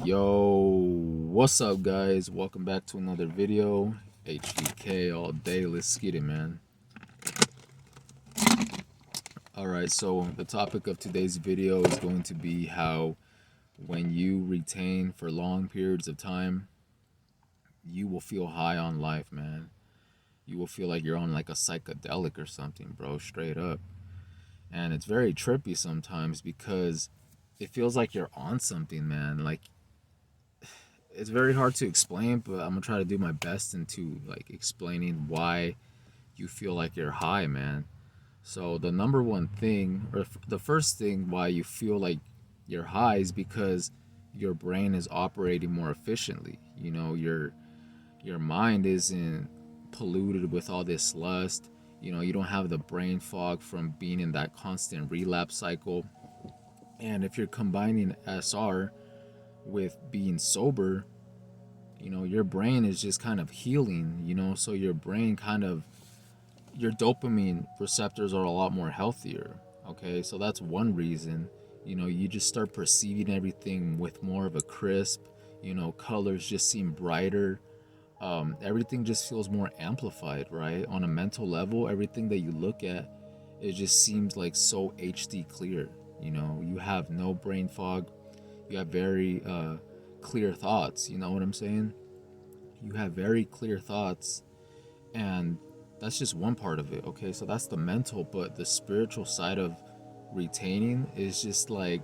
Yo, what's up, guys? Welcome back to another video. HDK all day. Let's get it, man. Alright, so the topic of today's video is going to be how when you retain for long periods of time, you will feel high on life, man. You will feel like you're on like a psychedelic or something, bro, straight up. And it's very trippy sometimes because it feels like you're on something, man. Like, it's very hard to explain, but I'm gonna try to do my best into like explaining why you feel like you're high, man. So the number one thing, or the first thing why you feel like you're high is because your brain is operating more efficiently. You know, your mind isn't polluted with all this lust. You know, you don't have the brain fog from being in that constant relapse cycle. And if you're combining SR with being sober, you know, your brain is just kind of healing, you know, so your brain kind of, your dopamine receptors are a lot more healthier. Okay, so that's one reason. You know, you just start perceiving everything with more of a crisp, you know, colors just seem brighter. Everything just feels more amplified, right? On a mental level, everything that you look at, it just seems like so HD clear. You know, you have no brain fog. You have very clear thoughts. You know what I'm saying? You have very clear thoughts, and that's just one part of it. Okay, so that's the mental, but the spiritual side of retaining is just like,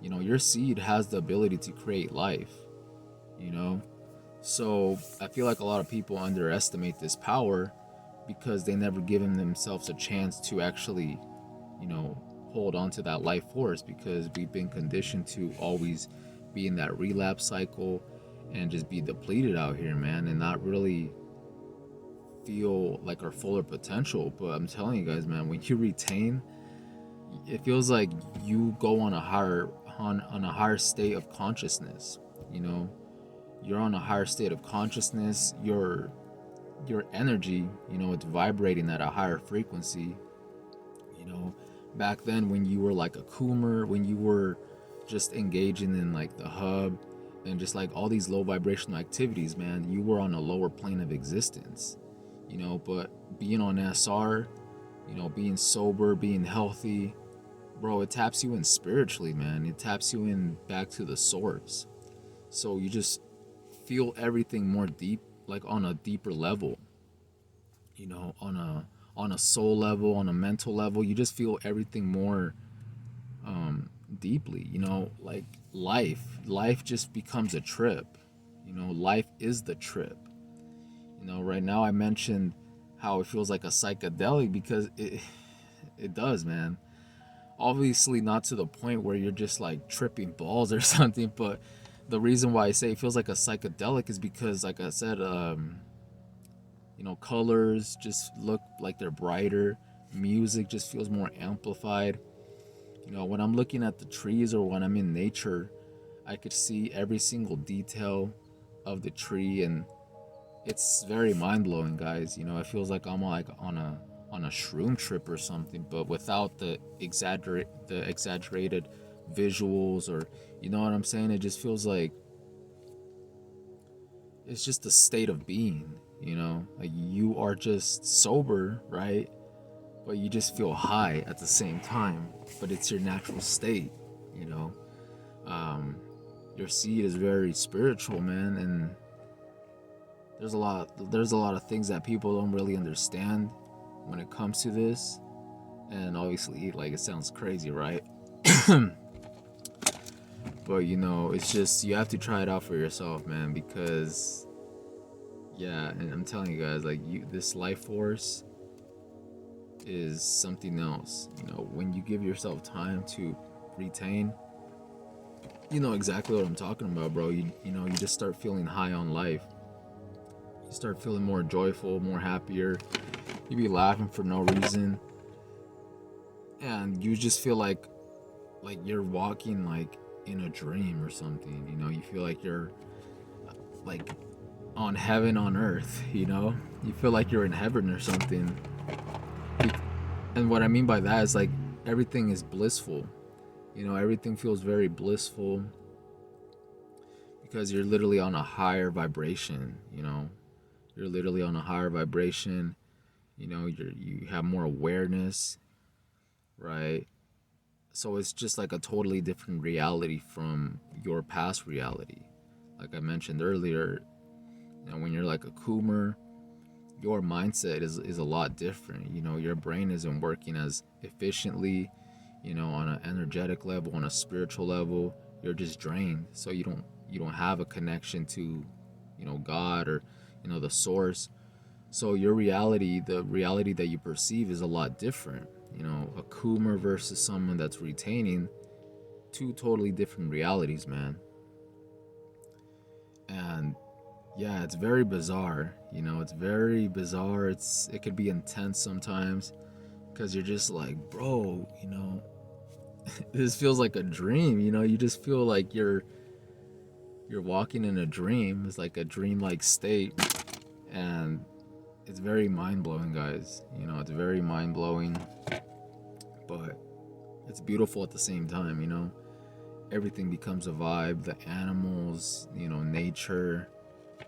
you know, your seed has the ability to create life, you know. So I feel like a lot of people underestimate this power because they never given themselves a chance to actually, you know, hold on to that life force, because we've been conditioned to always be in that relapse cycle and just be depleted out here, man, and not really feel like our fuller potential. But I'm telling you guys, man, when you retain, it feels like you go on a higher state of consciousness. You know, you're on a higher state of consciousness. Your energy, you know, it's vibrating at a higher frequency. You know, back then when you were like a coomer, when you were just engaging in like the hub and just like all these low vibrational activities, man, you were on a lower plane of existence. You know, but being on SR, you know, being sober, being healthy, bro, it taps you in spiritually, man. It taps you in back to the source. So you just feel everything more deep, like on a deeper level, you know, on a soul level, on a mental level. You just feel everything more deeply, you know, like life just becomes a trip. You know, life is the trip. You know, right now I mentioned how it feels like a psychedelic because it does, man. Obviously not to the point where you're just like tripping balls or something, but the reason why I say it feels like a psychedelic is because, like I said, you know, colors just look like they're brighter. Music just feels more amplified. You know, when I'm looking at the trees or when I'm in nature, I could see every single detail of the tree, and it's very mind-blowing, guys. You know, it feels like I'm like on a shroom trip or something, but without the exaggerated visuals, or you know what I'm saying. It just feels like it's just a state of being. You know, like you are just sober, right? But you just feel high at the same time. But it's your natural state. You know, um, your seed is very spiritual, man, and there's a lot of things that people don't really understand when it comes to this. And obviously, like, it sounds crazy, right? But you know, it's just, you have to try it out for yourself, man, because yeah, and I'm telling you guys, like, this life force is something else. You know, when you give yourself time to retain, you know exactly what I'm talking about, bro. You know, you just start feeling high on life. You start feeling more joyful, more happier. You be laughing for no reason, and you just feel like you're walking like in a dream or something. You know, you feel like you're like on heaven on earth. You know, you feel like you're in heaven or something. And what I mean by that is like everything is blissful. You know, everything feels very blissful. because you're literally on a higher vibration, you're literally on a higher vibration. You have more awareness, right? So it's just like a totally different reality from your past reality. Like I mentioned earlier, when you're like a coomer, your mindset is a lot different. Your brain isn't working as efficiently, on an energetic level, on a spiritual level. You're just drained. So you don't have a connection to, God, or, the source. So your reality, the reality that you perceive, is a lot different. A coomer versus someone that's retaining, two totally different realities, man. And yeah, it's very bizarre. It's very bizarre. It could be intense sometimes, because you're just like, bro, this feels like a dream. You just feel like you're walking in a dream. It's like a dreamlike state, and it's very mind-blowing, guys. It's very mind-blowing, but it's beautiful at the same time. Everything becomes a vibe. The animals, nature,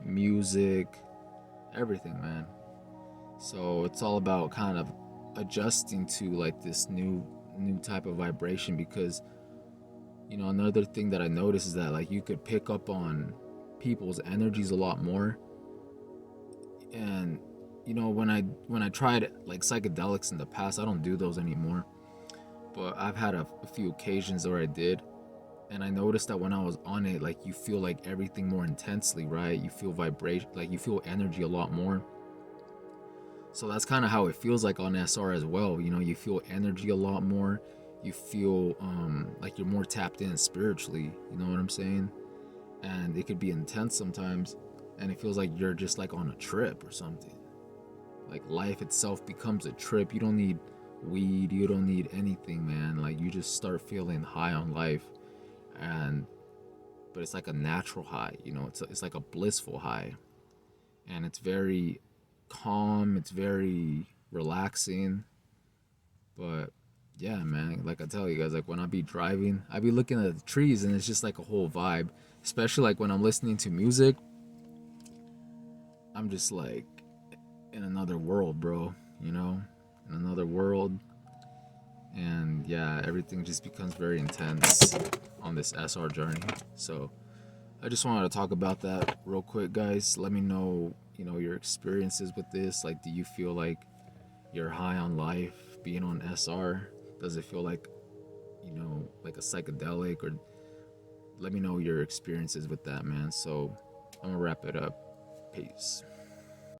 music, everything, man. So it's all about kind of adjusting to like this new type of vibration, because another thing that I noticed is that like you could pick up on people's energies a lot more. And when I tried like psychedelics in the past, I don't do those anymore, but I've had a few occasions where I did. And I noticed that when I was on it, like, you feel like everything more intensely, right? You feel vibration, like you feel energy a lot more. So that's kind of how it feels like on SR as well. You feel energy a lot more. You feel like you're more tapped in spiritually. You know what I'm saying? And it could be intense sometimes, and it feels like you're just like on a trip or something. Like life itself becomes a trip. You don't need weed. You don't need anything, man. Like you just start feeling high on life. But it's like a natural high. It's like a blissful high, and it's very calm. It's very relaxing. But yeah, man, like I tell you guys, like when I be driving, I be looking at the trees, and it's just like a whole vibe. Especially like when I'm listening to music, I'm just like in another world, bro. In another world. And yeah, everything just becomes very intense on this SR journey. So I just wanted to talk about that real quick, guys. Let me know, your experiences with this. Like, do you feel like you're high on life being on SR? Does it feel like, like a psychedelic? Or let me know your experiences with that, man. So I'm gonna wrap it up. Peace.